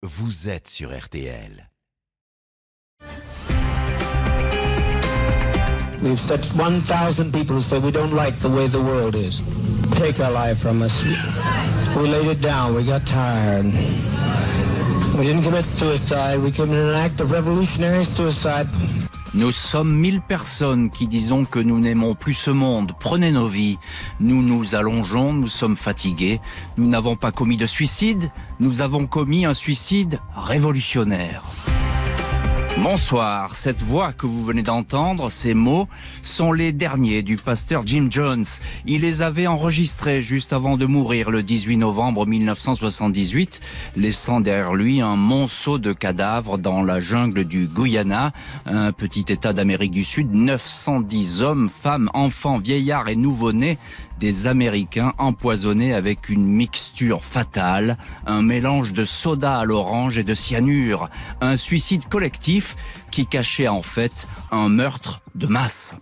vous êtes sur RTL. We've said 1,000 people say we don't like the way the world is. Take our life from us. We laid it down. We got tired. We didn't commit suicide. We committed an act of revolutionary suicide. Nous sommes 1000 personnes qui disons que nous n'aimons plus ce monde. Prenez nos vies. Nous nous allongeons, nous sommes fatigués. Nous n'avons pas commis de suicide. Nous avons commis un suicide révolutionnaire. Bonsoir, cette voix que vous venez d'entendre, ces mots, sont les derniers du pasteur Jim Jones. Il les avait enregistrés juste avant de mourir le 18 novembre 1978, laissant derrière lui un monceau de cadavres dans la jungle du Guyana, un petit état d'Amérique du Sud, 910 hommes, femmes, enfants, vieillards et nouveau-nés, des Américains empoisonnés avec une mixture fatale, un mélange de soda à l'orange et de cyanure, un suicide collectif qui cachait en fait un meurtre de masse.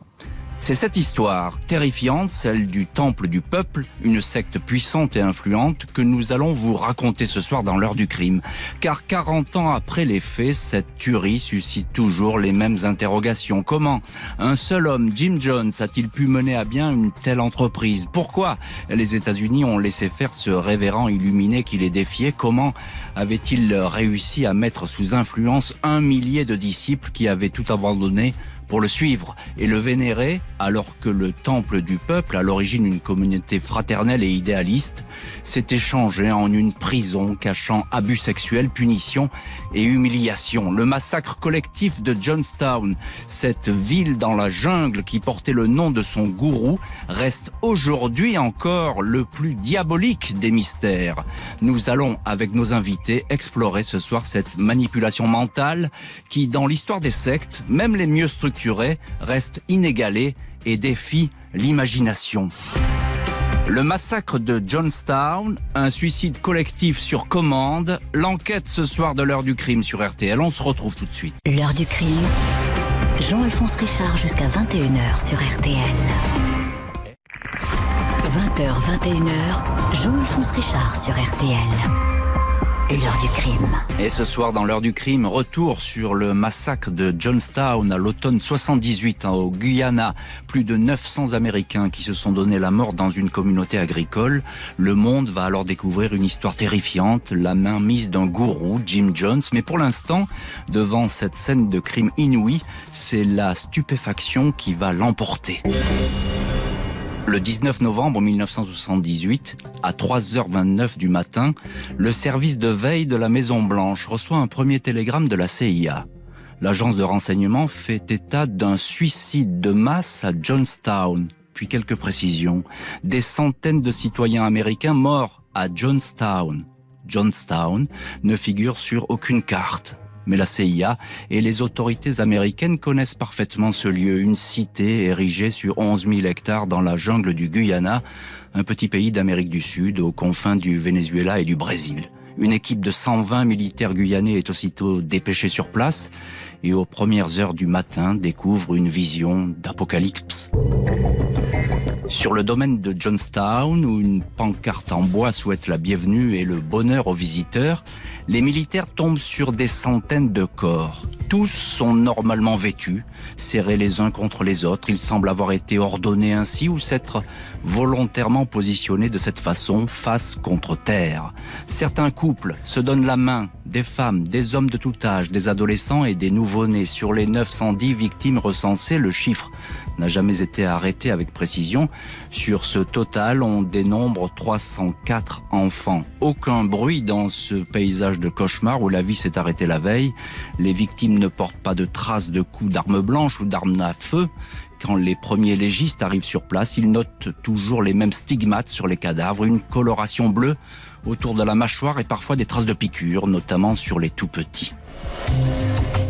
C'est cette histoire terrifiante, celle du Temple du Peuple, une secte puissante et influente, que nous allons vous raconter ce soir dans l'heure du crime. Car 40 ans après les faits, cette tuerie suscite toujours les mêmes interrogations. Comment un seul homme, Jim Jones, a-t-il pu mener à bien une telle entreprise? Pourquoi les États-Unis ont laissé faire ce révérend illuminé qui les défiait? Comment avait-il réussi à mettre sous influence 1 millier de disciples qui avaient tout abandonné pour le suivre et le vénérer, alors que le Temple du Peuple, à l'origine une communauté fraternelle et idéaliste, s'était changé en une prison cachant abus sexuels, punitions et humiliations. Le massacre collectif de Jonestown, cette ville dans la jungle qui portait le nom de son gourou, reste aujourd'hui encore le plus diabolique des mystères. Nous allons, avec nos invités, explorer ce soir cette manipulation mentale qui, dans l'histoire des sectes, même les mieux structurées, reste inégalé et défie l'imagination. Le massacre de Jonestown, un suicide collectif sur commande, l'enquête ce soir de l'heure du crime sur RTL. On se retrouve tout de suite. L'heure du crime, Jean-Alphonse Richard jusqu'à 21h sur RTL. 20h, 21h, Jean-Alphonse Richard sur RTL. L'heure du crime. Et ce soir, dans l'heure du crime, retour sur le massacre de Jonestown à l'automne 78 au Guyana. Plus de 900 Américains qui se sont donné la mort dans une communauté agricole. Le monde va alors découvrir une histoire terrifiante, la mainmise d'un gourou, Jim Jones. Mais pour l'instant, devant cette scène de crime inouï, c'est la stupéfaction qui va l'emporter. Le 19 novembre 1978, à 3h29 du matin, le service de veille de la Maison-Blanche reçoit un premier télégramme de la CIA. L'agence de renseignement fait état d'un suicide de masse à Jonestown. Puis quelques précisions. Des centaines de citoyens américains morts à Jonestown. Jonestown ne figure sur aucune carte. Mais la CIA et les autorités américaines connaissent parfaitement ce lieu, une cité érigée sur 11 000 hectares dans la jungle du Guyana, un petit pays d'Amérique du Sud, aux confins du Venezuela et du Brésil. Une équipe de 120 militaires guyanais est aussitôt dépêchée sur place et aux premières heures du matin découvre une vision d'apocalypse. Sur le domaine de Jonestown, où une pancarte en bois souhaite la bienvenue et le bonheur aux visiteurs, les militaires tombent sur des centaines de corps. Tous sont normalement vêtus, serrés les uns contre les autres. Ils semblent avoir été ordonnés ainsi ou s'être volontairement positionnés de cette façon, face contre terre. Certains couples se donnent la main, des femmes, des hommes de tout âge, des adolescents et des nouveau-nés. Sur les 910 victimes recensées, le chiffre n'a jamais été arrêté avec précision. Sur ce total, on dénombre 304 enfants. Aucun bruit dans ce paysage de cauchemar où la vie s'est arrêtée la veille. Les victimes ne portent pas de traces de coups d'armes blanches ou d'armes à feu. Quand les premiers légistes arrivent sur place, ils notent toujours les mêmes stigmates sur les cadavres, une coloration bleue autour de la mâchoire et parfois des traces de piqûres, notamment sur les tout-petits.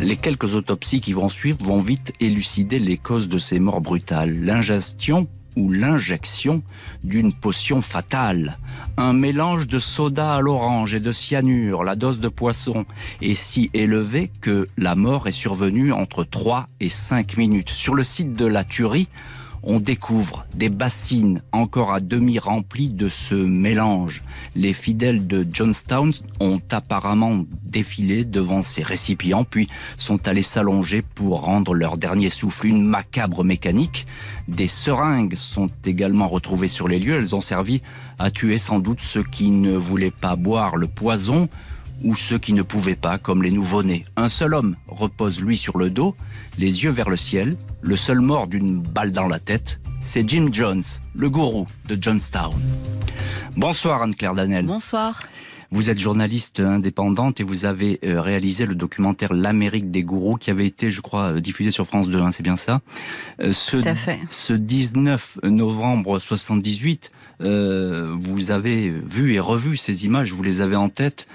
Les quelques autopsies qui vont suivre vont vite élucider les causes de ces morts brutales. L'ingestion ou l'injection d'une potion fatale. Un mélange de soda à l'orange et de cyanure, la dose de poisson est si élevée que la mort est survenue entre 3 et 5 minutes. Sur le site de la tuerie, On découvre des bassines encore à demi remplies de ce mélange. Les fidèles de Jonestown ont apparemment défilé devant ces récipients, puis sont allés s'allonger pour rendre leur dernier souffle. Une macabre mécanique. Des seringues sont également retrouvées sur les lieux. Elles ont servi à tuer sans doute ceux qui ne voulaient pas boire le poison ou ceux qui ne pouvaient pas, comme les nouveau-nés. Un seul homme repose lui sur le dos, les yeux vers le ciel. Le seul mort d'une balle dans la tête, c'est Jim Jones, le gourou de Jonestown. Bonsoir Anne-Claire Danel. Bonsoir. Vous êtes journaliste indépendante et vous avez réalisé le documentaire L'Amérique des gourous qui avait été, je crois, diffusé sur France 2, hein, c'est bien ça. Tout à fait. Ce 19 novembre 78, vous avez vu et revu ces images, vous les avez en tête.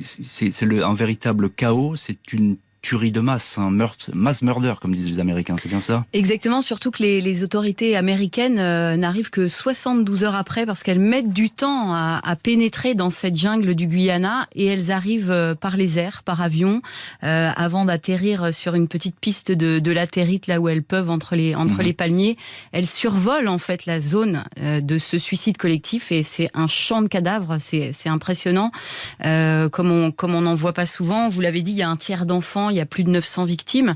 C'est un véritable chaos, c'est une tuerie de masse, un meurtre, mass murder comme disent les Américains, c'est bien ça? Exactement, surtout que les autorités américaines n'arrivent que 72 heures après parce qu'elles mettent du temps à pénétrer dans cette jungle du Guyana et elles arrivent par les airs, par avion, avant d'atterrir sur une petite piste de latérite là où elles peuvent entre les palmiers. Elles survolent en fait la zone de ce suicide collectif et c'est un champ de cadavres, c'est impressionnant, comme on n'en voit pas souvent. Vous l'avez dit, il y a un tiers d'enfants, il y a plus de 900 victimes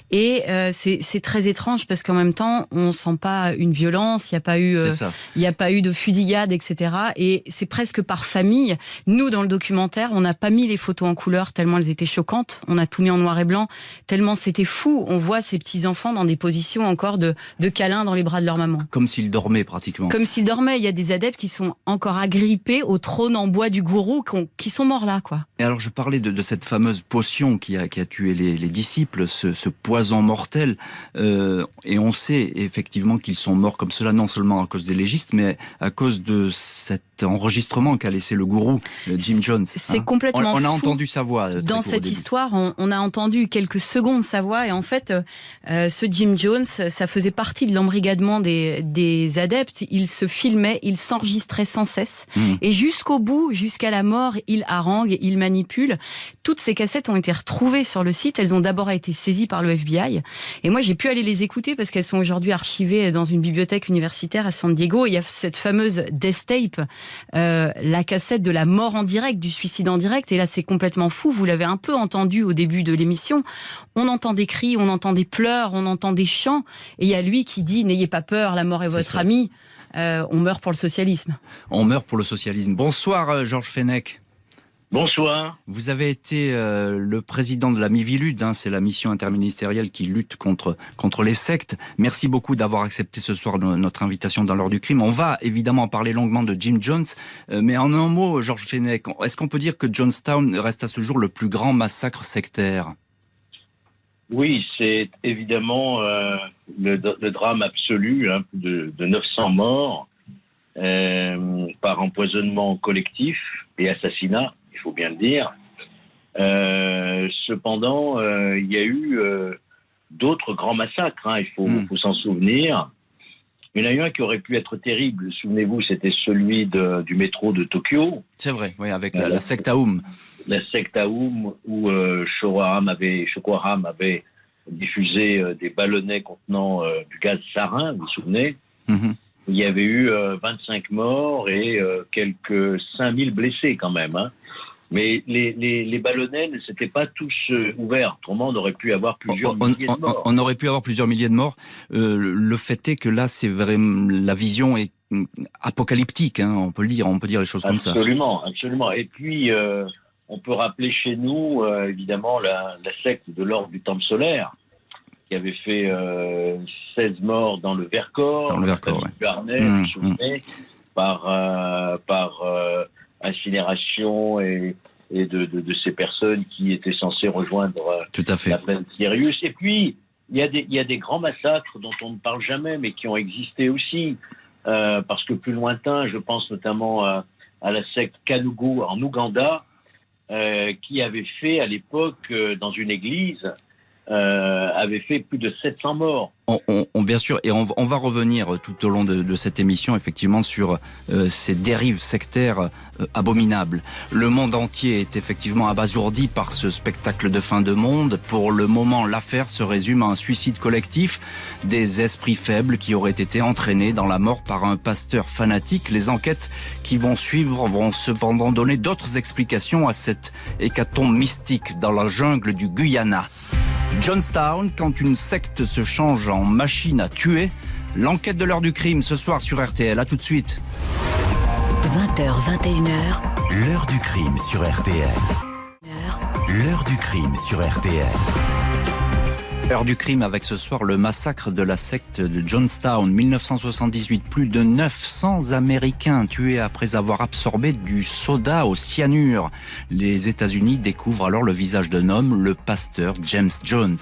et c'est très étrange parce qu'en même temps on sent pas une violence, il y a pas eu de fusillade, etc. Et c'est presque par famille. Nous dans le documentaire on n'a pas mis les photos en couleur tellement elles étaient choquantes, on a tout mis en noir et blanc tellement c'était fou. On voit ces petits enfants dans des positions encore de câlins dans les bras de leur maman, comme s'ils dormaient pratiquement. Comme s'ils dormaient. Il y a des adeptes qui sont encore agrippés au trône en bois du gourou qui sont morts là quoi. Et alors je parlais de cette fameuse potion qui a tué les disciples, ce poison mortel, et on sait effectivement qu'ils sont morts comme cela, non seulement à cause des légistes, mais à cause de cet enregistrement qu'a laissé le gourou, Jim Jones. C'est complètement fou. On a entendu sa voix. Dans cette histoire, on a entendu quelques secondes sa voix, et en fait, ce Jim Jones, ça faisait partie de l'embrigadement des adeptes. Il se filmait, il s'enregistrait sans cesse, et jusqu'au bout, jusqu'à la mort, il harangue, il manipule. Toutes ces cassettes ont été retrouvées sur le site. Elles ont d'abord été saisies par le FBI. Et moi, j'ai pu aller les écouter parce qu'elles sont aujourd'hui archivées dans une bibliothèque universitaire à San Diego. Et il y a cette fameuse Death Tape, la cassette de la mort en direct, du suicide en direct. Et là, c'est complètement fou. Vous l'avez un peu entendu au début de l'émission. On entend des cris, on entend des pleurs, on entend des chants. Et il y a lui qui dit « N'ayez pas peur, la mort est votre amie ». On meurt pour le socialisme. On meurt pour le socialisme. Bonsoir, Georges Fenech. Bonsoir. Vous avez été le président de la Miviludes, c'est la mission interministérielle qui lutte contre les sectes. Merci beaucoup d'avoir accepté ce soir notre invitation dans l'heure du crime. On va évidemment parler longuement de Jim Jones, mais en un mot, Georges Fenech, est-ce qu'on peut dire que Jonestown reste à ce jour le plus grand massacre sectaire? Oui, c'est évidemment le drame absolu, plus de 900 morts par empoisonnement collectif et assassinat. Il faut bien le dire. Cependant, il y a eu d'autres grands massacres. Il faut s'en souvenir. Il y en a eu un qui aurait pu être terrible. Souvenez-vous, c'était celui du métro de Tokyo. C'est vrai, oui, avec la secte Aum. La secte Aum, où Shoko Haram avait diffusé des ballonnets contenant du gaz sarin, vous vous souvenez? Il y avait eu 25 morts et quelques 5000 blessés quand même. Mais les ballonnets ne s'étaient pas tous ouverts. Autrement, on aurait pu avoir plusieurs milliers de morts. On aurait pu avoir plusieurs milliers de morts. Le fait est que là, c'est vraiment la vision est apocalyptique. On peut le dire, on peut dire les choses comme ça. Absolument, absolument. Et puis, on peut rappeler chez nous, évidemment, la secte de l'ordre du Temple solaire, qui avait fait 16 morts dans le Vercors. Dans le Vercors, oui. Vous vous souvenez, par incinération et de ces personnes qui étaient censées rejoindre la planète Sirius. Et puis, il y a des grands massacres dont on ne parle jamais, mais qui ont existé aussi, parce que plus lointain, je pense notamment à la secte Kanugu en Ouganda, qui avait fait à l'époque, dans une église, avait fait plus de 700 morts. Bien sûr, et on va revenir tout au long de cette émission, effectivement, sur ces dérives sectaires abominables. Le monde entier est effectivement abasourdi par ce spectacle de fin de monde. Pour le moment, l'affaire se résume à un suicide collectif des esprits faibles qui auraient été entraînés dans la mort par un pasteur fanatique. Les enquêtes qui vont suivre vont cependant donner d'autres explications à cette hécatombe mystique dans la jungle du Guyana. Johnstown, quand une secte se change en machine à tuer. L'enquête de l'heure du crime ce soir sur RTL. À tout de suite. 20h, 21h. L'heure du crime sur RTL. L'heure du crime sur RTL. Heure du crime avec ce soir le massacre de la secte de Johnstown, 1978. Plus de 900 Américains tués après avoir absorbé du soda au cyanure. Les États-Unis découvrent alors le visage d'un homme, le pasteur James Jones.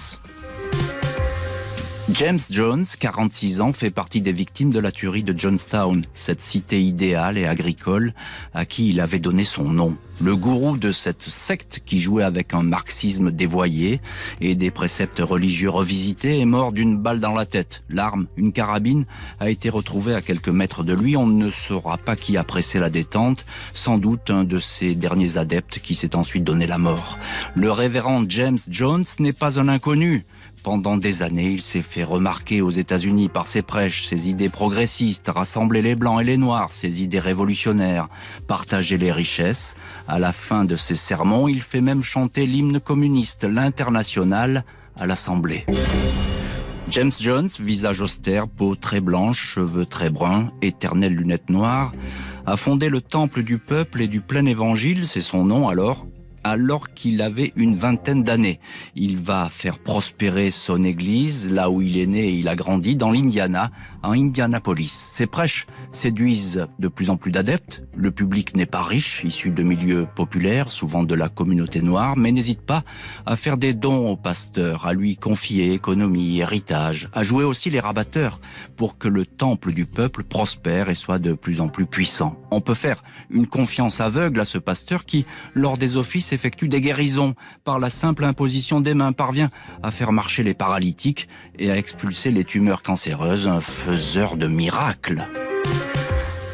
James Jones, 46 ans, fait partie des victimes de la tuerie de Johnstown, cette cité idéale et agricole à qui il avait donné son nom. Le gourou de cette secte, qui jouait avec un marxisme dévoyé et des préceptes religieux revisités, est mort d'une balle dans la tête. L'arme, une carabine, a été retrouvée à quelques mètres de lui. On ne saura pas qui a pressé la détente, sans doute un de ses derniers adeptes qui s'est ensuite donné la mort. Le révérend James Jones n'est pas un inconnu. Pendant des années, il s'est fait remarquer aux États-Unis par ses prêches, ses idées progressistes, rassembler les blancs et les noirs, ses idées révolutionnaires, partager les richesses. À la fin de ses sermons, il fait même chanter l'hymne communiste, l'Internationale, à l'Assemblée. James Jones, visage austère, peau très blanche, cheveux très bruns, éternelles lunettes noires, a fondé le Temple du Peuple et du Plein Évangile, c'est son nom alors qu'il avait une vingtaine d'années. Il va faire prospérer son église, là où il est né et il a grandi, dans l'Indiana, en Indianapolis. Ses prêches séduisent de plus en plus d'adeptes. Le public n'est pas riche, issu de milieux populaires, souvent de la communauté noire, mais n'hésite pas à faire des dons au pasteur, à lui confier économie, héritage, à jouer aussi les rabatteurs pour que le temple du peuple prospère et soit de plus en plus puissant. On peut faire une confiance aveugle à ce pasteur qui, lors des offices, effectue des guérisons par la simple imposition des mains, parvient à faire marcher les paralytiques et à expulser les tumeurs cancéreuses, un faiseur de miracles.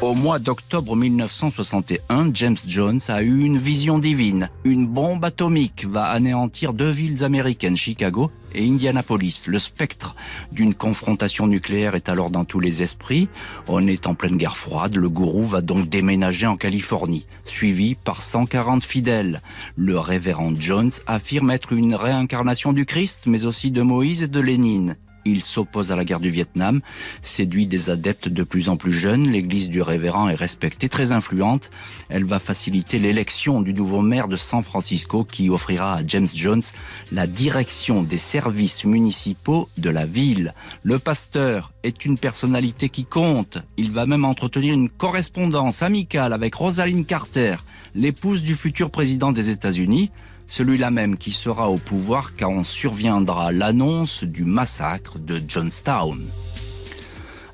Au mois d'octobre 1961, James Jones a eu une vision divine. Une bombe atomique va anéantir deux villes américaines, Chicago et Indianapolis. Le spectre d'une confrontation nucléaire est alors dans tous les esprits. On est en pleine guerre froide. Le gourou va donc déménager en Californie, suivi par 140 fidèles. Le révérend Jones affirme être une réincarnation du Christ, mais aussi de Moïse et de Lénine. Il s'oppose à la guerre du Vietnam, séduit des adeptes de plus en plus jeunes. L'église du révérend est respectée, très influente. Elle va faciliter l'élection du nouveau maire de San Francisco qui offrira à James Jones la direction des services municipaux de la ville. Le pasteur est une personnalité qui compte. Il va même entretenir une correspondance amicale avec Rosalynn Carter, l'épouse du futur président des États-Unis. Celui-là même qui sera au pouvoir quand surviendra l'annonce du massacre de Johnstown.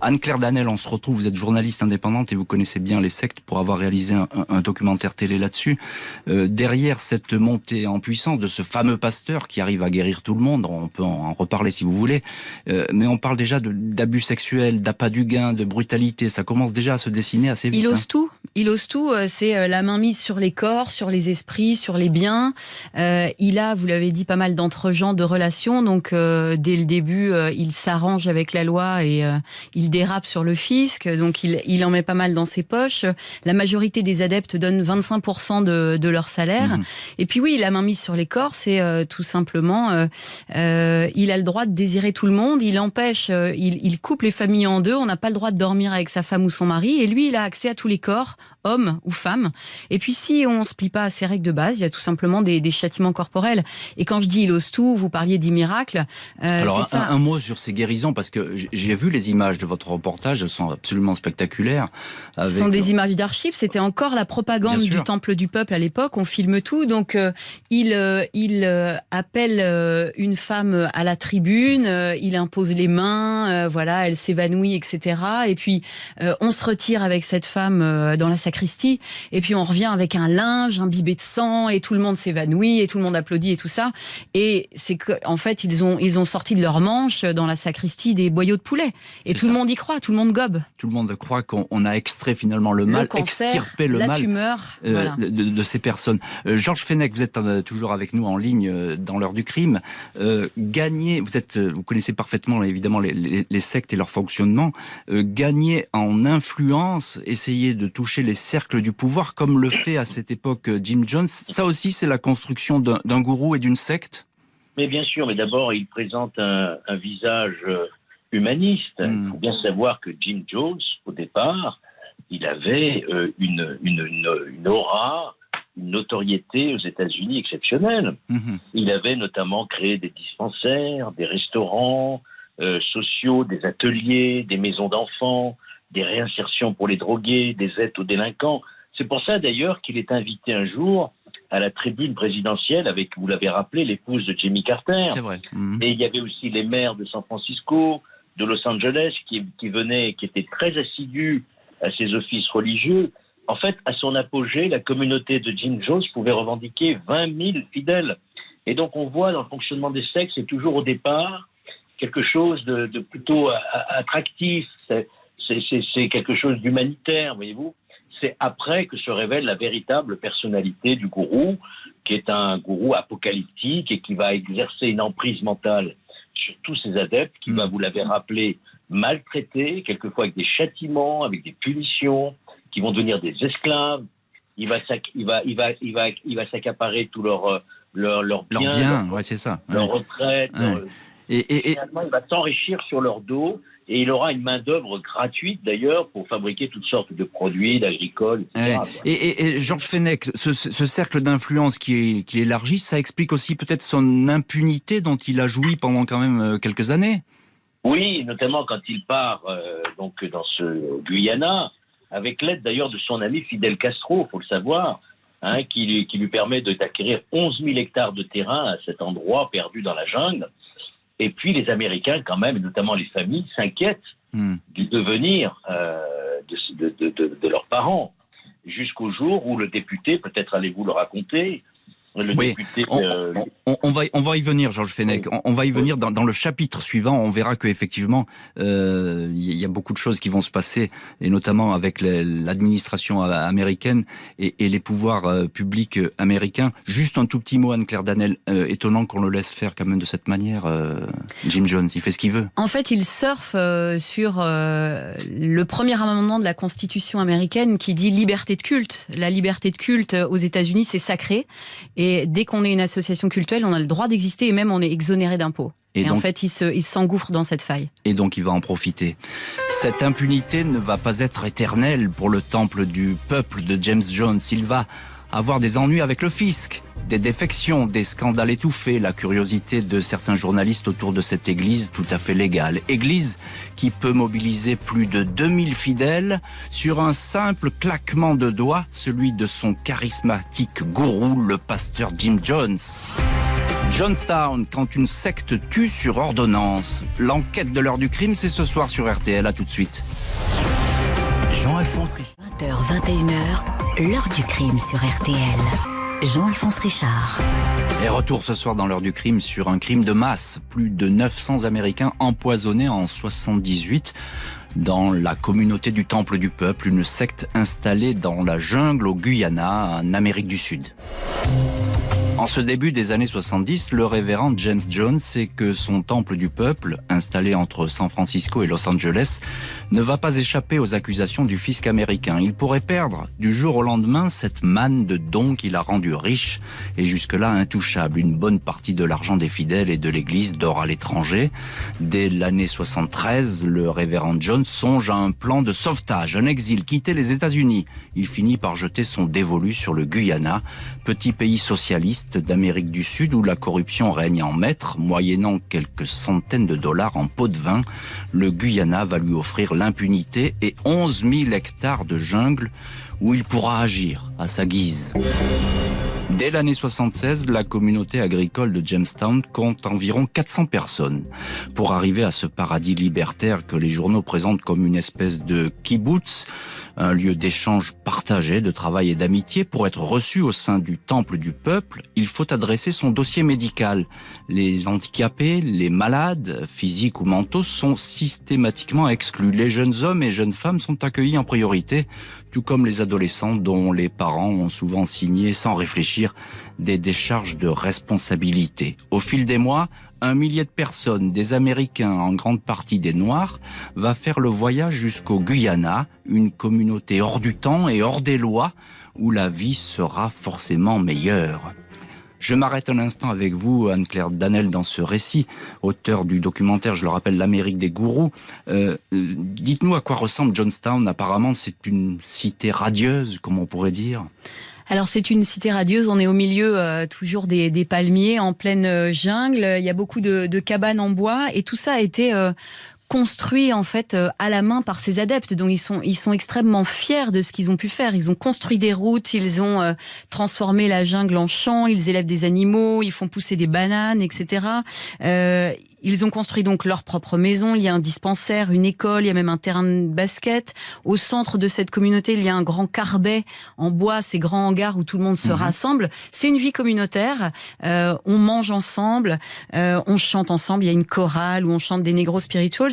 Anne-Claire Danel, on se retrouve, vous êtes journaliste indépendante et vous connaissez bien les sectes pour avoir réalisé un documentaire télé là-dessus. Derrière cette montée en puissance de ce fameux pasteur qui arrive à guérir tout le monde, on peut en reparler si vous voulez, mais on parle déjà d'abus sexuels, d'appât du gain, de brutalité, ça commence déjà à se dessiner assez vite. Il ose tout, c'est la main mise sur les corps, sur les esprits, sur les biens. Il a, vous l'avez dit, pas mal d'entre-gens, de relations, donc dès le début, il s'arrange avec la loi et il dérape sur le fisc, donc il en met pas mal dans ses poches. La majorité des adeptes donnent 25% de leur salaire. Et puis oui, la main mise sur les corps, c'est tout simplement, il a le droit de désirer tout le monde, il empêche, il coupe les familles en deux, on n'a pas le droit de dormir avec sa femme ou son mari, et lui, il a accès à tous les corps, hommes ou femmes. Et puis si on se plie pas à ces règles de base, il y a tout simplement des châtiments corporels. Et quand je dis il ose tout, vous parliez des miracles. Alors un mot sur ces guérisons, parce que j'ai vu les images de votre votre reportage, elles sont absolument spectaculaires. Ce sont des images d'archives, c'était encore la propagande du Temple du Peuple à l'époque, on filme tout, donc il appelle une femme à la tribune, il impose les mains, voilà, elle s'évanouit, etc. Et puis on se retire avec cette femme dans la sacristie, et puis on revient avec un linge imbibé de sang, et tout le monde s'évanouit, et tout le monde applaudit, et tout ça. Et c'est qu'en fait, ils ont sorti de leur manche dans la sacristie des boyaux de poulet. Et tout le monde y croit, tout le monde gobe. Tout le monde croit qu'on a extrait finalement le mal, cancer, extirpé le mal tumeur, voilà. de ces personnes. Georges Fenech, vous êtes toujours avec nous en ligne dans l'heure du crime. Vous connaissez parfaitement évidemment les sectes et leur fonctionnement. Gagner en influence, essayer de toucher les cercles du pouvoir, comme le fait à cette époque Jim Jones, ça aussi c'est la construction d'un gourou et d'une secte? Mais bien sûr, mais d'abord il présente un visage humaniste. Il faut bien savoir que Jim Jones, au départ, il avait une aura, une notoriété aux États-Unis exceptionnelle. Il avait notamment créé des dispensaires, des restaurants sociaux, des ateliers, des maisons d'enfants, des réinsertions pour les drogués, des aides aux délinquants. C'est pour ça d'ailleurs qu'il est invité un jour à la tribune présidentielle avec, vous l'avez rappelé, l'épouse de Jimmy Carter. C'est vrai. Et il y avait aussi les maires de San Francisco, de Los Angeles, qui étaient très assidus à ses offices religieux. En fait, à son apogée, la communauté de Jim Jones pouvait revendiquer 20 000 fidèles. Et donc on voit dans le fonctionnement des sectes, c'est toujours au départ quelque chose de plutôt attractif, c'est quelque chose d'humanitaire, voyez-vous. C'est après que se révèle la véritable personnalité du gourou, qui est un gourou apocalyptique et qui va exercer une emprise mentale sur tous ses adeptes, qui va, vous l'avez rappelé, maltraiter, quelquefois avec des châtiments, avec des punitions, qui vont devenir des esclaves. Il va s'accaparer tout leur bien, ouais, c'est ça. Leur retraite. Ouais. Et finalement, il va s'enrichir sur leur dos, et il aura une main-d'œuvre gratuite d'ailleurs pour fabriquer toutes sortes de produits, d'agricoles, etc. Et Georges Fenech, ce cercle d'influence qui élargit, ça explique aussi peut-être son impunité dont il a joui pendant quand même quelques années. Oui, notamment quand il part donc dans ce Guyana, avec l'aide d'ailleurs de son ami Fidel Castro, faut le savoir, qui lui permet d'acquérir 11 000 hectares de terrain à cet endroit perdu dans la jungle. Et puis les Américains, quand même, et notamment les familles, s'inquiètent du devenir de leurs parents, jusqu'au jour où le député, peut-être allez-vous le raconter, député... On va y venir, Georges Fenech. On va y venir dans le chapitre suivant. On verra qu'effectivement, il y a beaucoup de choses qui vont se passer, et notamment avec l'administration américaine et les pouvoirs publics américains. Juste un tout petit mot, Anne-Claire Danel. Étonnant qu'on le laisse faire quand même de cette manière. Jim Jones, il fait ce qu'il veut. En fait, il surfe sur le premier amendement de la Constitution américaine qui dit liberté de culte. La liberté de culte aux États-Unis, c'est sacré. Et dès qu'on est une association cultuelle, on a le droit d'exister et même on est exonéré d'impôts. Et donc, en fait, il s'engouffre dans cette faille. Et donc, il va en profiter. Cette impunité ne va pas être éternelle pour le temple du peuple de James Jones. Il va avoir des ennuis avec le fisc, des défections, des scandales étouffés, la curiosité de certains journalistes autour de cette église tout à fait légale. Église qui peut mobiliser plus de 2000 fidèles sur un simple claquement de doigts, celui de son charismatique gourou, le pasteur Jim Jones. Jonestown, quand une secte tue sur ordonnance. L'enquête de l'heure du crime, c'est ce soir sur RTL. À tout de suite. Jean-Alphonse Richard. 20h, 21h, l'heure du crime sur RTL. Jean-Alphonse Richard. Et retour ce soir dans l'heure du crime sur un crime de masse. Plus de 900 Américains empoisonnés en 78 dans la communauté du Temple du Peuple, une secte installée dans la jungle au Guyana, en Amérique du Sud. En ce début des années 70, le révérend James Jones sait que son temple du peuple, installé entre San Francisco et Los Angeles, ne va pas échapper aux accusations du fisc américain. Il pourrait perdre du jour au lendemain cette manne de dons qui l'a rendu riche et jusque-là intouchable. Une bonne partie de l'argent des fidèles et de l'église dort à l'étranger. Dès l'année 73, le révérend Jones songe à un plan de sauvetage, un exil, quitter les États-Unis. Il finit par jeter son dévolu sur le Guyana, petit pays socialiste l'Est d'Amérique du Sud où la corruption règne en maître, moyennant quelques centaines de dollars en pot de vin. Le Guyana va lui offrir l'impunité et 11 000 hectares de jungle où il pourra agir à sa guise. Dès l'année 76, la communauté agricole de Jamestown compte environ 400 personnes. Pour arriver à ce paradis libertaire que les journaux présentent comme une espèce de kibbutz, un lieu d'échange partagé, de travail et d'amitié, pour être reçu au sein du temple du peuple, il faut adresser son dossier médical. Les handicapés, les malades, physiques ou mentaux, sont systématiquement exclus. Les jeunes hommes et jeunes femmes sont accueillis en priorité, tout comme les adolescents dont les parents ont souvent signé, sans réfléchir, des décharges de responsabilité. Au fil des mois, 1 millier de personnes, des Américains, en grande partie des Noirs, va faire le voyage jusqu'au Guyana, une communauté hors du temps et hors des lois, où la vie sera forcément meilleure. Je m'arrête un instant avec vous, Anne-Claire Danel, dans ce récit, auteur du documentaire, je le rappelle, L'Amérique des gourous. Dites-nous à quoi ressemble Johnstown. Apparemment, c'est une cité radieuse, comme on pourrait dire. Alors c'est une cité radieuse, on est au milieu toujours des palmiers en pleine jungle, il y a beaucoup de cabanes en bois et tout ça a été construit en fait à la main par ces adeptes. Donc ils sont extrêmement fiers de ce qu'ils ont pu faire. Ils ont construit des routes, ils ont transformé la jungle en champ, ils élèvent des animaux, ils font pousser des bananes, etc. Ils ont construit donc leur propre maison. Il y a un dispensaire, une école, il y a même un terrain de basket. Au centre de cette communauté, il y a un grand carbet en bois, ces grands hangars où tout le monde se rassemble. C'est une vie communautaire. On mange ensemble, on chante ensemble. Il y a une chorale où on chante des negro spirituals.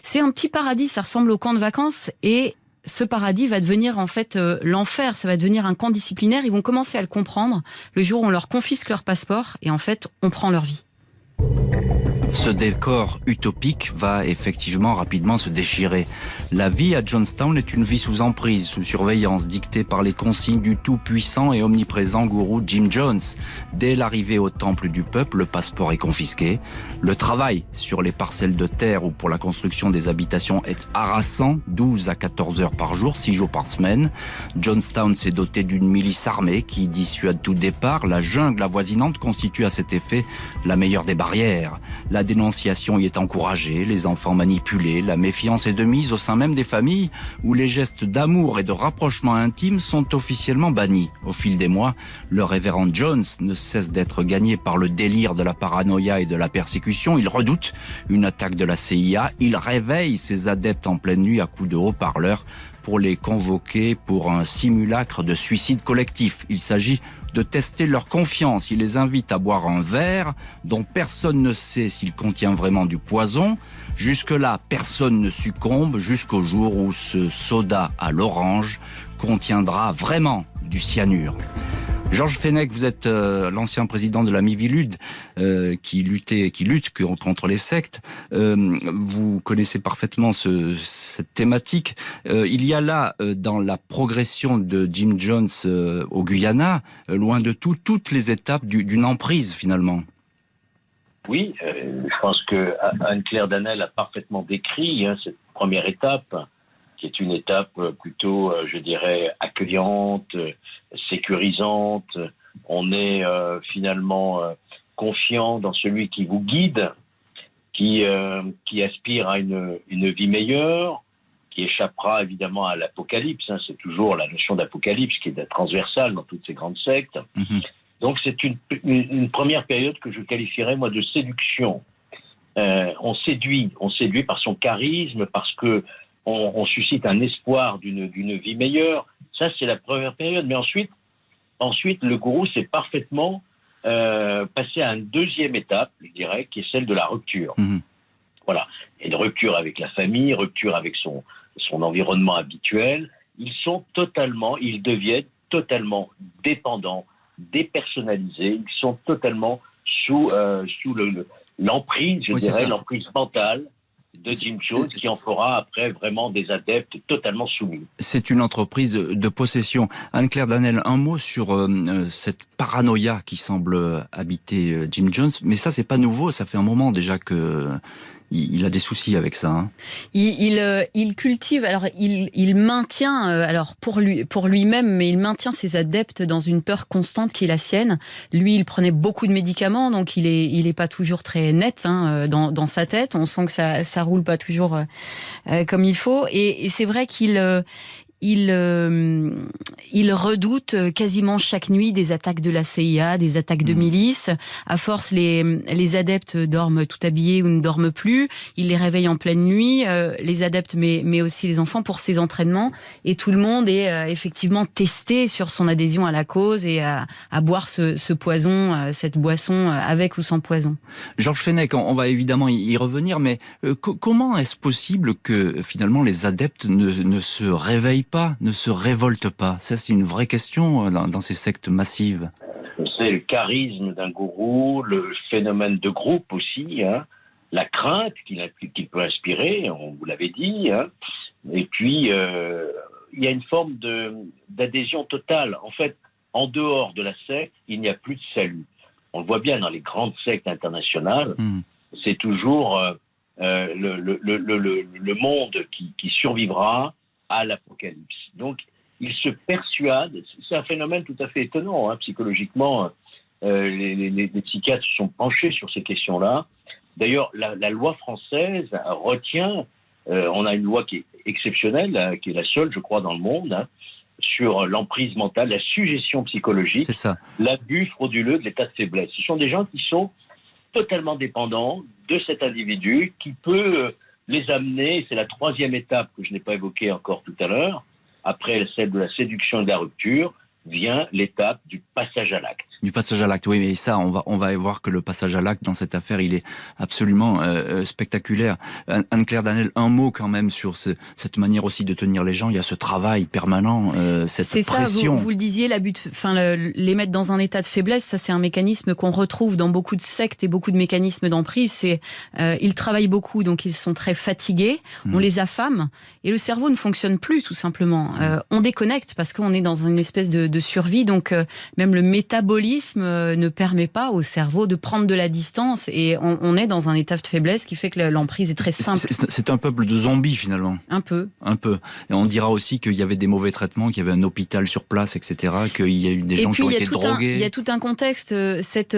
C'est un petit paradis, ça ressemble au camp de vacances et ce paradis va devenir en fait l'enfer, ça va devenir un camp disciplinaire. Ils vont commencer à le comprendre le jour où on leur confisque leur passeport et en fait on prend leur vie. Ce décor utopique va effectivement rapidement se déchirer. La vie à Johnstown est une vie sous emprise, sous surveillance, dictée par les consignes du tout-puissant et omniprésent gourou Jim Jones. Dès l'arrivée au temple du peuple, le passeport est confisqué. Le travail sur les parcelles de terre ou pour la construction des habitations est harassant, 12 à 14 heures par jour, 6 jours par semaine. Johnstown s'est doté d'une milice armée qui dissuade tout départ. La jungle avoisinante constitue à cet effet la meilleure des barrières. La dénonciation y est encouragée, les enfants manipulés, la méfiance est de mise au sein même des familles où les gestes d'amour et de rapprochement intime sont officiellement bannis. Au fil des mois, le révérend Jones ne cesse d'être gagné par le délire de la paranoïa et de la persécution. Il redoute une attaque de la CIA. Il réveille ses adeptes en pleine nuit à coups de haut-parleurs pour les convoquer pour un simulacre de suicide collectif. Il s'agit de tester leur confiance. Il les invite à boire un verre dont personne ne sait s'il contient vraiment du poison. Jusque-là, personne ne succombe jusqu'au jour où ce soda à l'orange contiendra vraiment du cyanure. Georges Fenech, vous êtes l'ancien président de la Miviludes qui lutte contre les sectes. Vous connaissez parfaitement cette thématique. Il y a là, dans la progression de Jim Jones au Guyana, loin de tout, toutes les étapes d'une emprise finalement. Oui, je pense que Anne-Claire Danel a parfaitement décrit cette première étape, qui est une étape plutôt, je dirais, accueillante, sécurisante. On est finalement confiant dans celui qui vous guide, qui aspire à une vie meilleure, qui échappera évidemment à l'apocalypse. C'est toujours la notion d'apocalypse qui est transversale dans toutes ces grandes sectes. Donc c'est une première période que je qualifierais moi de séduction. On séduit par son charisme, parce que on suscite un espoir d'une vie meilleure. Ça, c'est la première période. Mais ensuite, le gourou s'est parfaitement passé à une deuxième étape, je dirais, qui est celle de la rupture. Voilà. Et une rupture avec la famille, rupture avec son environnement habituel. Ils deviennent totalement dépendants, dépersonnalisés. Ils sont totalement sous l'emprise, je dirais, l'emprise mentale de Jim Jones, qui en fera après vraiment des adeptes totalement soumis. C'est une entreprise de possession. Anne-Claire Danel, un mot sur cette paranoïa qui semble habiter Jim Jones, mais ça c'est pas nouveau, ça fait un moment déjà que il a des soucis avec ça. Hein. Il cultive, alors il maintient, alors pour lui-même, mais il maintient ses adeptes dans une peur constante qui est la sienne. Lui, il prenait beaucoup de médicaments, donc il est pas toujours très net dans sa tête. On sent que ça roule pas toujours comme il faut. Et c'est vrai qu'il redoute quasiment chaque nuit des attaques de la CIA, des attaques de milices. À force, les adeptes dorment tout habillés ou ne dorment plus. Il les réveille en pleine nuit, les adeptes, mais aussi les enfants pour ses entraînements. Et tout le monde est effectivement testé sur son adhésion à la cause et à boire ce poison, cette boisson avec ou sans poison. Georges Fenech, on va évidemment y revenir, mais comment est-ce possible que finalement les adeptes ne se réveillent pas, ne se révoltent pas? Ça, c'est une vraie question dans ces sectes massives. C'est le charisme d'un gourou, le phénomène de groupe aussi, la crainte qu'il peut inspirer, on vous l'avait dit, et puis il y a une forme d'adhésion totale. En fait, en dehors de la secte, il n'y a plus de salut. On le voit bien dans les grandes sectes internationales, c'est toujours le monde qui survivra à l'apocalypse. Donc, il se persuade, c'est un phénomène tout à fait étonnant, psychologiquement, les psychiatres se sont penchés sur ces questions-là. D'ailleurs, la loi française retient, on a une loi qui est exceptionnelle, qui est la seule, je crois, dans le monde, sur l'emprise mentale, la suggestion psychologique, l'abus frauduleux de l'état de faiblesse. Ce sont des gens qui sont totalement dépendants de cet individu qui peut les amener, c'est la troisième étape que je n'ai pas évoquée encore tout à l'heure, après celle de la séduction et de la rupture, vient l'étape du passage à l'acte. Du passage à l'acte, oui, mais ça, on va voir que le passage à l'acte dans cette affaire, il est absolument spectaculaire. Anne-Claire Danel, un mot quand même sur cette manière aussi de tenir les gens. Il y a ce travail permanent, cette pression. C'est ça, vous le disiez, les mettre dans un état de faiblesse, ça c'est un mécanisme qu'on retrouve dans beaucoup de sectes et beaucoup de mécanismes d'emprise. Ils travaillent beaucoup, donc ils sont très fatigués, on les affame, et le cerveau ne fonctionne plus tout simplement. On déconnecte parce qu'on est dans une espèce de survie, donc même le métabolisme ne permet pas au cerveau de prendre de la distance, et on est dans un état de faiblesse qui fait que l'emprise est très simple. C'est un peuple de zombies finalement. Un peu. Et on dira aussi qu'il y avait des mauvais traitements, qu'il y avait un hôpital sur place, etc., qu'il y a eu des gens qui ont été drogués. Il y a tout un contexte, cette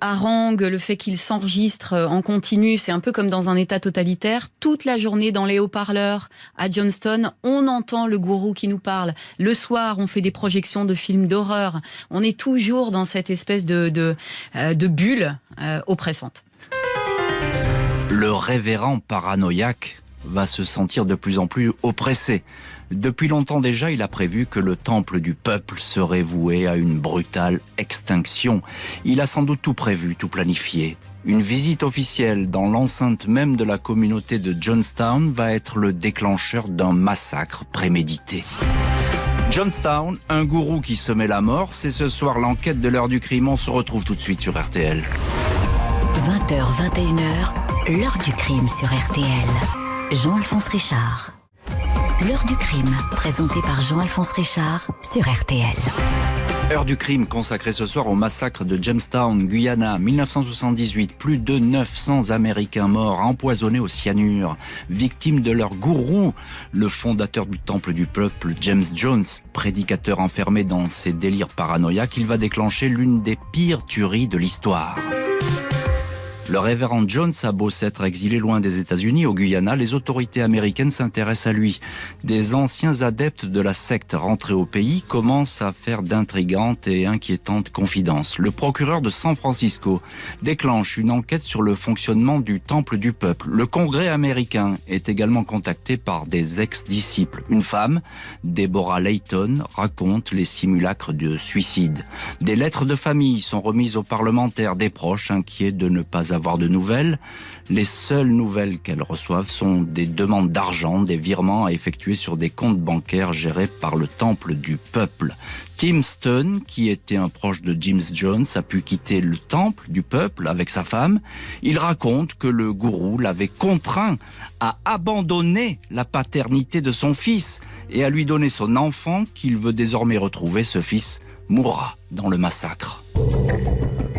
harangue, le fait qu'il s'enregistre en continu, c'est un peu comme dans un état totalitaire. Toute la journée dans les haut-parleurs à Johnston, on entend le gourou qui nous parle. Le soir, on fait des projections de films d'horreur. On est toujours dans cette espèce de bulle oppressante. Le révérend paranoïaque va se sentir de plus en plus oppressé. Depuis longtemps déjà, il a prévu que le temple du peuple serait voué à une brutale extinction. Il a sans doute tout prévu, tout planifié. Une visite officielle dans l'enceinte même de la communauté de Johnstown va être le déclencheur d'un massacre prémédité. Johnstown, un gourou qui semait la mort, c'est ce soir l'enquête de l'heure du crime. On se retrouve tout de suite sur RTL. 20h, 21h, l'heure du crime sur RTL. Jean-Alphonse Richard. L'heure du crime, présentée par Jean-Alphonse Richard sur RTL. Heure du crime consacrée ce soir au massacre de Jamestown, Guyana, 1978. Plus de 900 Américains morts, empoisonnés au cyanure, victimes de leur gourou, le fondateur du Temple du Peuple, James Jones, prédicateur enfermé dans ses délires paranoïaques. Il va déclencher l'une des pires tueries de l'histoire. Le révérend Jones a beau s'être exilé loin des États-Unis, au Guyana, les autorités américaines s'intéressent à lui. Des anciens adeptes de la secte rentrés au pays commencent à faire d'intrigantes et inquiétantes confidences. Le procureur de San Francisco déclenche une enquête sur le fonctionnement du Temple du Peuple. Le Congrès américain est également contacté par des ex-disciples. Une femme, Deborah Layton, raconte les simulacres de suicide. Des lettres de famille sont remises aux parlementaires, des proches inquiets de ne pas avoir de nouvelles. Les seules nouvelles qu'elles reçoivent sont des demandes d'argent, des virements à effectuer sur des comptes bancaires gérés par le Temple du Peuple. Tim Stone, qui était un proche de James Jones, a pu quitter le Temple du Peuple avec sa femme. Il raconte que le gourou l'avait contraint à abandonner la paternité de son fils et à lui donner son enfant qu'il veut désormais retrouver. Ce fils mourra dans le massacre.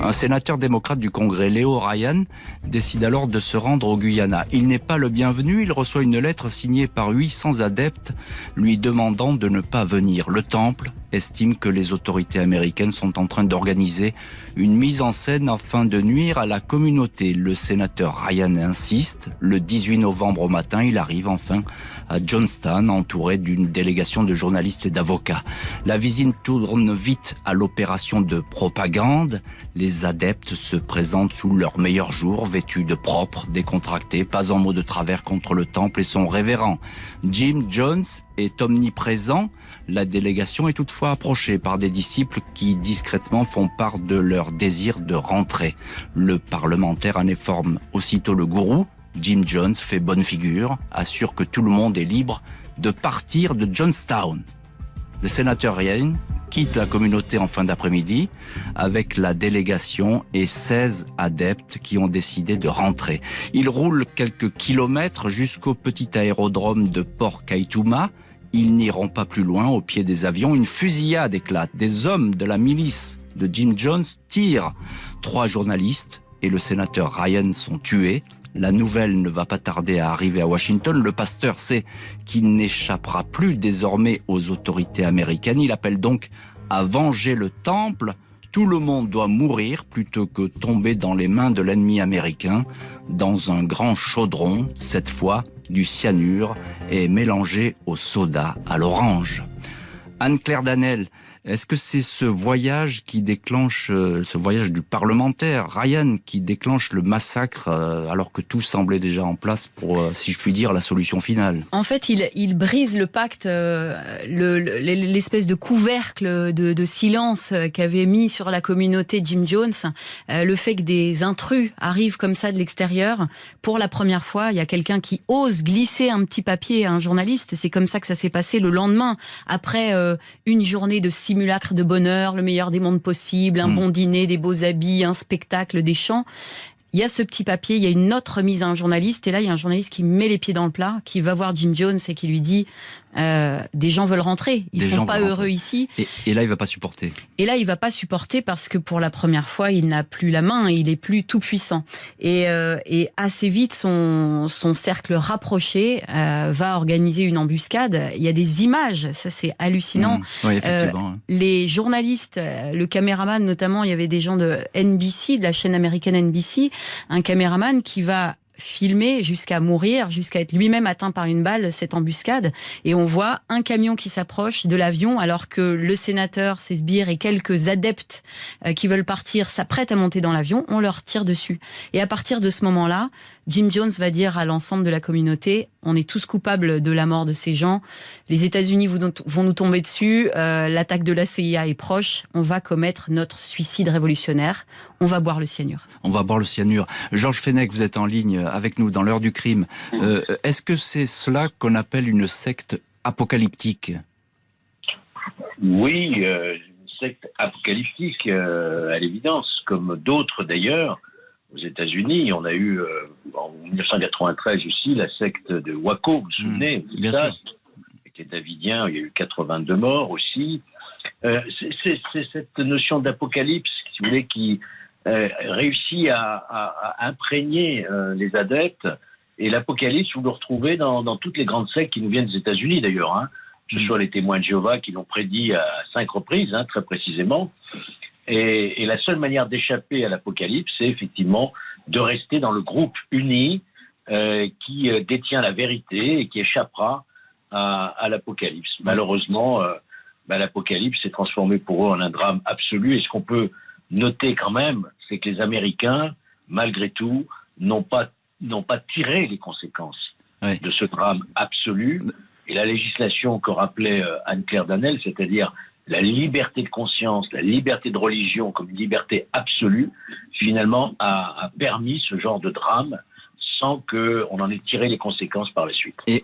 Un sénateur démocrate du Congrès, Leo Ryan, décide alors de se rendre au Guyana. Il n'est pas le bienvenu, il reçoit une lettre signée par 800 adeptes lui demandant de ne pas venir. Le temple estime que les autorités américaines sont en train d'organiser une mise en scène afin de nuire à la communauté. Le sénateur Ryan insiste. Le 18 novembre au matin, il arrive enfin à Johnstown, entouré d'une délégation de journalistes et d'avocats. La visite tourne vite à l'opération de propagande. Les adeptes se présentent sous leur meilleur jour, vêtus de propre, décontractés, pas un mot de travers contre le temple et son révérend. Jim Jones est omniprésent. La délégation est toutefois approchée par des disciples qui discrètement font part de leur désir de rentrer. Le parlementaire en informe aussitôt le gourou. Jim Jones fait bonne figure, assure que tout le monde est libre de partir de Johnstown. Le sénateur Ryan quitte la communauté en fin d'après-midi avec la délégation et 16 adeptes qui ont décidé de rentrer. Il roule quelques kilomètres jusqu'au petit aérodrome de Port Kaituma. Ils n'iront pas plus loin. Au pied des avions, une fusillade éclate. Des hommes de la milice de Jim Jones tirent. 3 journalistes et le sénateur Ryan sont tués. La nouvelle ne va pas tarder à arriver à Washington. Le pasteur sait qu'il n'échappera plus désormais aux autorités américaines. Il appelle donc à venger le temple. Tout le monde doit mourir plutôt que tomber dans les mains de l'ennemi américain. Dans un grand chaudron, cette fois, du cyanure est mélangé au soda à l'orange. Anne-Claire Danel, est-ce que c'est ce voyage qui déclenche, ce voyage du parlementaire Ryan, qui déclenche le massacre alors que tout semblait déjà en place pour, si je puis dire, la solution finale? En fait, il brise le pacte, l'espèce de couvercle de silence qu'avait mis sur la communauté Jim Jones. Le fait que des intrus arrivent comme ça de l'extérieur, pour la première fois, il y a quelqu'un qui ose glisser un petit papier à un journaliste. C'est comme ça que ça s'est passé le lendemain, après une journée de simulacre de bonheur, le meilleur des mondes possibles, un bon dîner, des beaux habits, un spectacle, des chants. Il y a ce petit papier, il y a une note remise à un journaliste, et là il y a un journaliste qui met les pieds dans le plat, qui va voir Jim Jones et qui lui dit des gens veulent rentrer, ils sont pas heureux ici. Et là il va pas supporter. Et là il va pas supporter parce que pour la première fois il n'a plus la main, il est plus tout puissant. Et assez vite son cercle rapproché va organiser une embuscade. Il y a des images, ça c'est hallucinant. Oui, effectivement. Les journalistes, le caméraman notamment, il y avait des gens de NBC, de la chaîne américaine NBC, un caméraman qui va filmer jusqu'à mourir, jusqu'à être lui-même atteint par une balle, cette embuscade. Et on voit un camion qui s'approche de l'avion alors que le sénateur, ses sbires et quelques adeptes qui veulent partir s'apprêtent à monter dans l'avion. On leur tire dessus. Et à partir de ce moment-là, Jim Jones va dire à l'ensemble de la communauté, on est tous coupables de la mort de ces gens. Les États-Unis vont nous tomber dessus. L'attaque de la CIA est proche. On va commettre notre suicide révolutionnaire. On va boire le cyanure. On va boire le cyanure. Georges Fenech, vous êtes en ligne avec nous dans l'heure du crime. Est-ce que c'est cela qu'on appelle une secte apocalyptique? Oui, une secte apocalyptique, à l'évidence, comme d'autres d'ailleurs. Aux États-Unis, on a eu en 1993 aussi la secte de Waco, vous vous souvenez, bien sûr. Qui est davidien, il y a eu 82 morts aussi. C'est cette notion d'apocalypse, si vous voulez, qui réussit à imprégner les adeptes. Et l'apocalypse, vous le retrouvez dans toutes les grandes sectes qui nous viennent des États-Unis d'ailleurs, hein. Que ce soit les témoins de Jéhovah qui l'ont prédit à 5 reprises, hein, très précisément. Et la seule manière d'échapper à l'apocalypse, c'est effectivement de rester dans le groupe uni qui détient la vérité et qui échappera à l'apocalypse. Malheureusement, l'apocalypse s'est transformé pour eux en un drame absolu. Et ce qu'on peut noter quand même, c'est que les Américains, malgré tout, n'ont pas tiré les conséquences de ce drame absolu. Et la législation que rappelait Anne-Claire Danel, c'est-à-dire la liberté de conscience, la liberté de religion comme une liberté absolue, finalement a permis ce genre de drame sans qu'on en ait tiré les conséquences par la suite. Et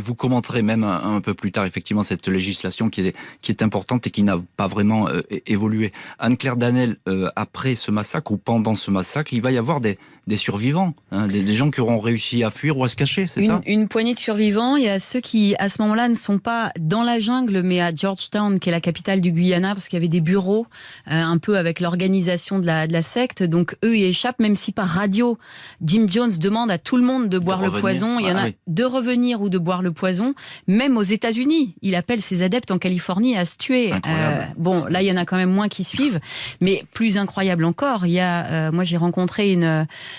vous commenterez même un peu plus tard effectivement cette législation qui est importante et qui n'a pas vraiment évolué. Anne-Claire Danel, après ce massacre ou pendant ce massacre, il va y avoir des survivants, hein, des gens qui auront réussi à fuir ou à se cacher, c'est ça ? Une poignée de survivants. Il y a ceux qui, à ce moment-là, ne sont pas dans la jungle, mais à Georgetown, qui est la capitale du Guyana, parce qu'il y avait des bureaux, un peu avec l'organisation de la secte. Donc, eux, ils échappent, même si par radio, Jim Jones demande à tout le monde de boire le poison. Il y en a de revenir ou de boire le poison. Même aux États-Unis, il appelle ses adeptes en Californie à se tuer. Bon, là, il y en a quand même moins qui suivent. Mais plus incroyable encore, il y a, moi, j'ai rencontré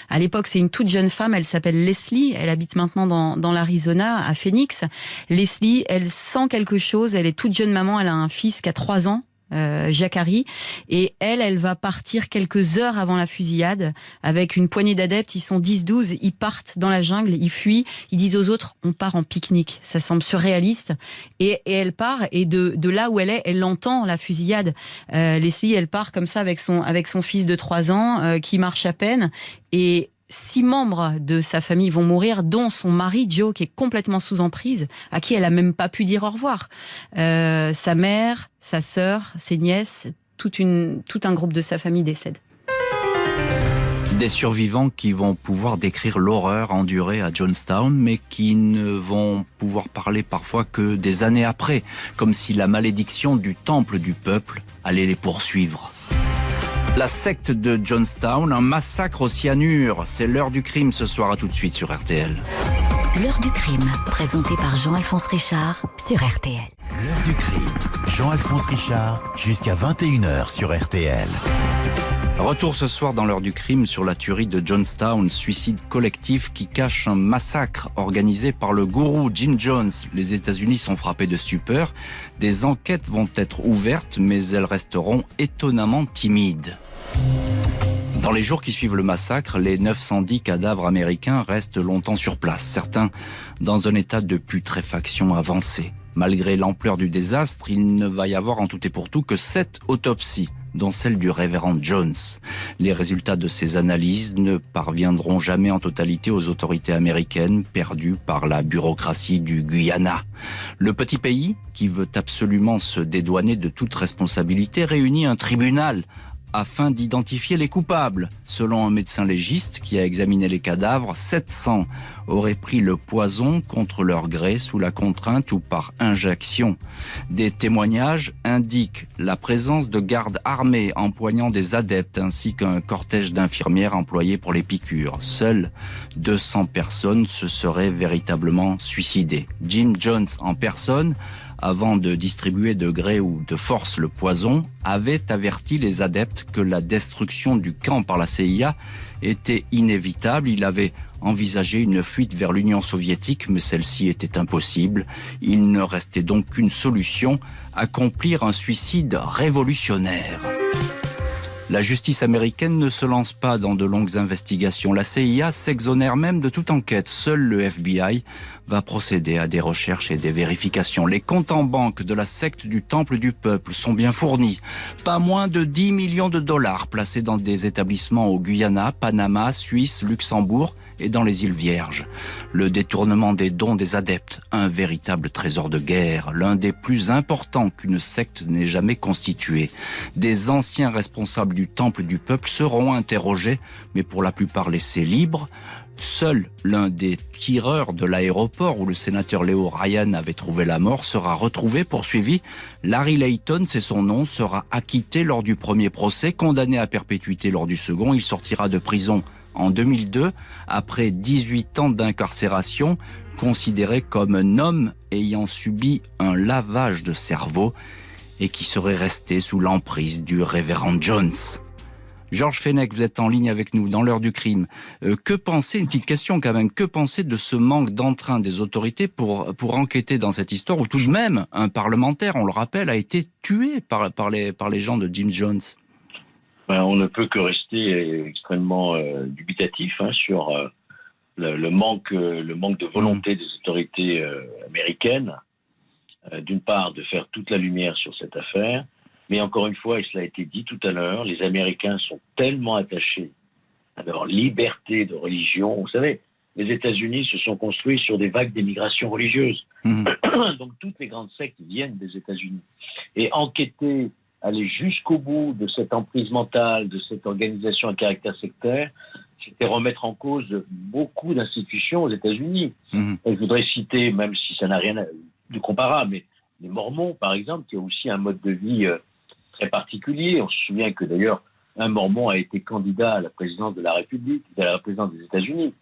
à l'époque, c'est une toute jeune femme, elle s'appelle Leslie, elle habite maintenant dans l'Arizona, à Phoenix. Leslie, elle sent quelque chose, elle est toute jeune maman, elle a un fils qui a 3 ans, Jacari, et elle va partir quelques heures avant la fusillade avec une poignée d'adeptes, ils sont 10-12, ils partent dans la jungle, ils fuient, ils disent aux autres, on part en pique-nique, ça semble surréaliste, et elle part, et de là où elle est, elle entend la fusillade. Leslie, elle part comme ça avec son fils de 3 ans, qui marche à peine, et 6 membres de sa famille vont mourir, dont son mari Joe, qui est complètement sous emprise, à qui elle a même pas pu dire au revoir. Sa mère, sa sœur, ses nièces, tout un groupe de sa famille décède. Des survivants qui vont pouvoir décrire l'horreur endurée à Jonestown, mais qui ne vont pouvoir parler parfois que des années après, comme si la malédiction du temple du peuple allait les poursuivre. La secte de Jonestown, un massacre au cyanure. C'est l'heure du crime ce soir, à tout de suite sur RTL. L'heure du crime, présenté par Jean-Alphonse Richard sur RTL. L'heure du crime, Jean-Alphonse Richard, jusqu'à 21h sur RTL. Retour ce soir dans l'heure du crime sur la tuerie de Jonestown, suicide collectif qui cache un massacre organisé par le gourou Jim Jones. Les États-Unis sont frappés de stupeur. Des enquêtes vont être ouvertes, mais elles resteront étonnamment timides. Dans les jours qui suivent le massacre, les 910 cadavres américains restent longtemps sur place, certains dans un état de putréfaction avancé. Malgré l'ampleur du désastre, il ne va y avoir en tout et pour tout que 7 autopsies, dont celle du révérend Jones. Les résultats de ces analyses ne parviendront jamais en totalité aux autorités américaines, perdues par la bureaucratie du Guyana. Le petit pays, qui veut absolument se dédouaner de toute responsabilité, réunit un tribunal afin d'identifier les coupables. Selon un médecin légiste qui a examiné les cadavres, 700 auraient pris le poison contre leur gré, sous la contrainte ou par injection. Des témoignages indiquent la présence de gardes armés empoignant des adeptes ainsi qu'un cortège d'infirmières employées pour les piqûres. Seules 200 personnes se seraient véritablement suicidées. Jim Jones en personne, avant de distribuer de gré ou de force le poison, avait averti les adeptes que la destruction du camp par la CIA était inévitable. Il avait envisagé une fuite vers l'Union soviétique, mais celle-ci était impossible. Il ne restait donc qu'une solution, accomplir un suicide révolutionnaire. La justice américaine ne se lance pas dans de longues investigations. La CIA s'exonère même de toute enquête. Seul le FBI va procéder à des recherches et des vérifications. Les comptes en banque de la secte du Temple du Peuple sont bien fournis. Pas moins de 10 millions de dollars placés dans des établissements au Guyana, Panama, Suisse, Luxembourg et dans les îles Vierges. Le détournement des dons des adeptes, un véritable trésor de guerre, l'un des plus importants qu'une secte n'ait jamais constitué. Des anciens responsables du Temple du Peuple seront interrogés, mais pour la plupart laissés libres. Seul l'un des tireurs de l'aéroport où le sénateur Leo Ryan avait trouvé la mort sera retrouvé, poursuivi. Larry Layton, c'est son nom, sera acquitté lors du premier procès, condamné à perpétuité lors du second. Il sortira de prison en 2002, après 18 ans d'incarcération, considéré comme un homme ayant subi un lavage de cerveau et qui serait resté sous l'emprise du révérend Jones. Georges Fenech, vous êtes en ligne avec nous dans l'heure du crime. Que penser, une petite question quand même, que penser de ce manque d'entrain des autorités pour enquêter dans cette histoire où tout de même un parlementaire, on le rappelle, a été tué par les gens de Jim Jones? On ne peut que rester extrêmement dubitatif sur le manque de volonté des autorités américaines, d'une part de faire toute la lumière sur cette affaire, mais encore une fois, et cela a été dit tout à l'heure, les Américains sont tellement attachés à leur liberté de religion. Vous savez, les États-Unis se sont construits sur des vagues d'émigration religieuse. Donc toutes les grandes sectes viennent des États-Unis. Et enquêter, aller jusqu'au bout de cette emprise mentale, de cette organisation à caractère sectaire, c'était remettre en cause beaucoup d'institutions aux États-Unis. Et je voudrais citer, même si ça n'a rien de comparable, mais les Mormons, par exemple, qui ont aussi un mode de vie très particulier. On se souvient que d'ailleurs, un Mormon a été candidat à la présidence de la République, à la présidence des États-Unis.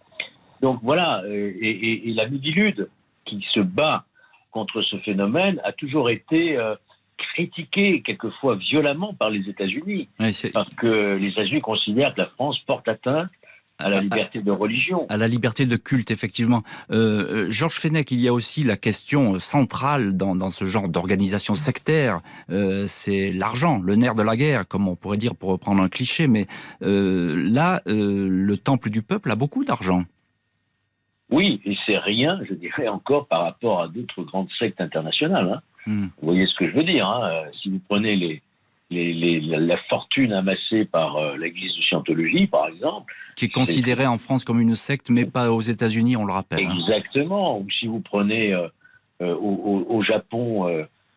Donc voilà, et la Midilude, qui se bat contre ce phénomène, a toujours été critiquée, quelquefois violemment, par les États-Unis. Oui, parce que les États-Unis considèrent que la France porte atteinte à la liberté de religion. À la liberté de culte, effectivement. Georges Fenech, il y a aussi la question centrale dans ce genre d'organisation sectaire, c'est l'argent, le nerf de la guerre, comme on pourrait dire pour reprendre un cliché, mais là, le Temple du Peuple a beaucoup d'argent. Oui, et c'est rien, je dirais encore, par rapport à d'autres grandes sectes internationales. Vous voyez ce que je veux dire, si vous prenez la fortune amassée par l'Église de Scientologie, par exemple. Qui est considérée en France comme une secte, mais pas aux États-Unis, on le rappelle. Exactement. Ou si vous prenez au Japon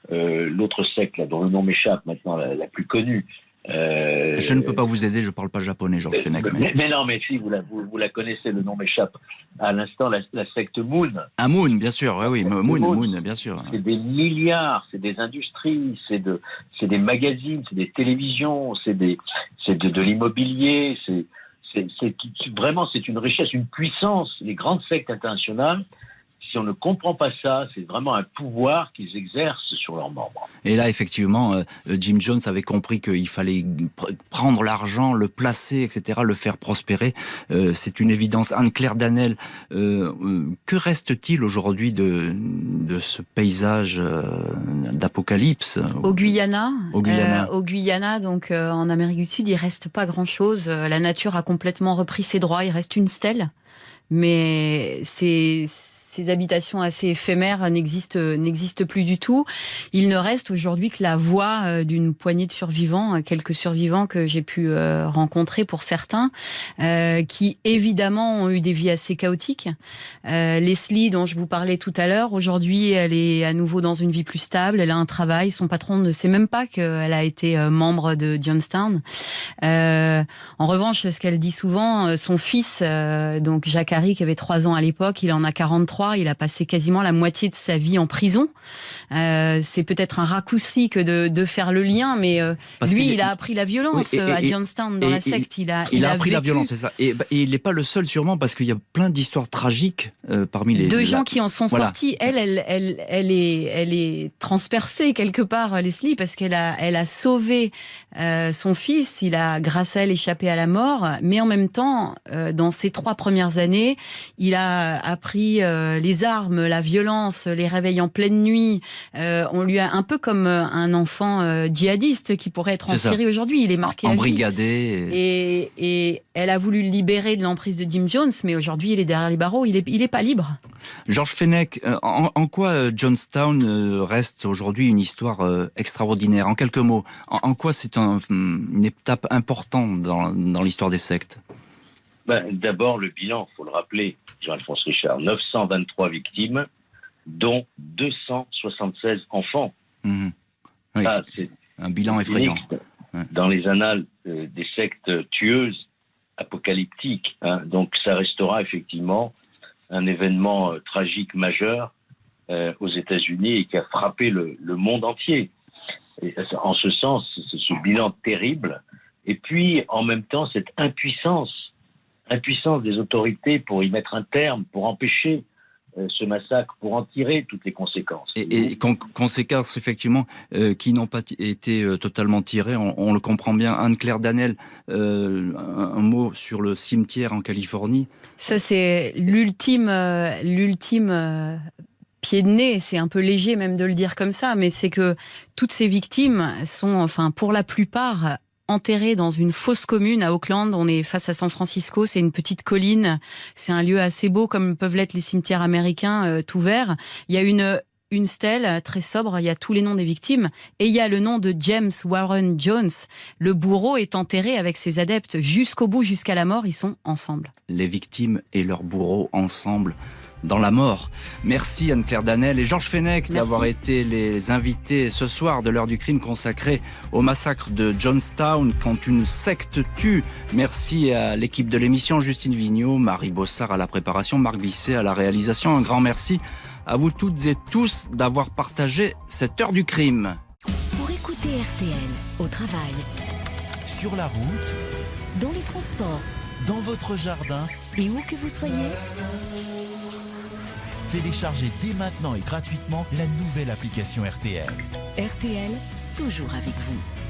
l'autre secte, là, dont le nom m'échappe maintenant, la plus connue. Je ne peux pas vous aider, je ne parle pas japonais, Georges Fenech. Mais non, mais si, vous la connaissez, le nom m'échappe. À l'instant, la secte Moon. Ah, Moon, bien sûr, oui, Moon, bien sûr. C'est des milliards, c'est des industries, c'est des magazines, c'est des télévisions, c'est de l'immobilier, vraiment, c'est une richesse, une puissance. Les grandes sectes internationales, si on ne comprend pas ça, c'est vraiment un pouvoir qu'ils exercent sur leurs membres. Et là, effectivement, Jim Jones avait compris qu'il fallait prendre l'argent, le placer, etc., le faire prospérer. C'est une évidence. Anne-Claire Danel, que reste-t-il aujourd'hui de ce paysage d'apocalypse Au Guyana, donc en Amérique du Sud, il reste pas grand-chose. La nature a complètement repris ses droits. Il reste une stèle, mais ces habitations assez éphémères n'existent plus du tout. Il ne reste aujourd'hui que la voix d'une poignée de survivants, quelques survivants que j'ai pu rencontrer pour certains, qui évidemment ont eu des vies assez chaotiques. Leslie, dont je vous parlais tout à l'heure, aujourd'hui elle est à nouveau dans une vie plus stable, elle a un travail, son patron ne sait même pas qu'elle a été membre de Jonestown. En revanche, ce qu'elle dit souvent, son fils, donc Jacques Harry, qui avait 3 ans à l'époque, il en a 43, il a passé quasiment la moitié de sa vie en prison. C'est peut-être un raccourci que de faire le lien, mais il a appris la violence à Jonestown, dans la secte. Il a appris la violence, c'est ça. Et il n'est pas le seul, sûrement, parce qu'il y a plein d'histoires tragiques parmi les gens qui en sont sortis. Elle est transpercée quelque part, Leslie, parce qu'elle a sauvé son fils. Il a, grâce à elle, échappé à la mort. Mais en même temps, dans ses 3 premières années, il a appris les armes, la violence, les réveils en pleine nuit. On lui a un peu comme un enfant djihadiste qui pourrait être en Syrie aujourd'hui. Il est marqué embrigadé. Et elle a voulu le libérer de l'emprise de Jim Jones, mais aujourd'hui il est derrière les barreaux. Il est pas libre. Georges Fenech, en quoi Jonestown reste aujourd'hui une histoire extraordinaire? En quelques mots, en quoi c'est une étape importante dans l'histoire des sectes? D'abord, le bilan, il faut le rappeler, Jean-Alphonse Richard, 923 victimes, dont 276 enfants. Oui, c'est un bilan effrayant. Dans les annales des sectes tueuses, apocalyptiques. Donc ça restera effectivement un événement tragique majeur aux États-Unis et qui a frappé le monde entier. Et en ce sens, c'est ce bilan terrible. Et puis, en même temps, cette impuissance des autorités pour y mettre un terme, pour empêcher ce massacre, pour en tirer toutes les conséquences. Et conséquences, effectivement, qui n'ont pas été totalement tirées, on le comprend bien. Anne-Claire Danel, un mot sur le cimetière en Californie. Ça, c'est l'ultime pied de nez, c'est un peu léger même de le dire comme ça, mais c'est que toutes ces victimes sont, pour la plupart, enterrés dans une fosse commune à Oakland. On est face à San Francisco, c'est une petite colline, c'est un lieu assez beau comme peuvent l'être les cimetières américains tout verts. Il y a une une stèle très sobre, il y a tous les noms des victimes et il y a le nom de James Warren Jones. Le bourreau est enterré avec ses adeptes jusqu'au bout, jusqu'à la mort, ils sont ensemble. Les victimes et leurs bourreaux ensemble dans la mort. Merci Anne-Claire Danel et Georges Fenech d'avoir été les invités ce soir de l'heure du crime consacrée au massacre de Johnstown quand une secte tue. Merci à l'équipe de l'émission, Justine Vignot, Marie Bossard à la préparation, Marc Bisset à la réalisation. Un grand merci à vous toutes et tous d'avoir partagé cette heure du crime. Pour écouter RTL au travail, Sur la route, dans les transports dans votre jardin, et où que vous soyez, téléchargez dès maintenant et gratuitement la nouvelle application RTL. RTL, toujours avec vous.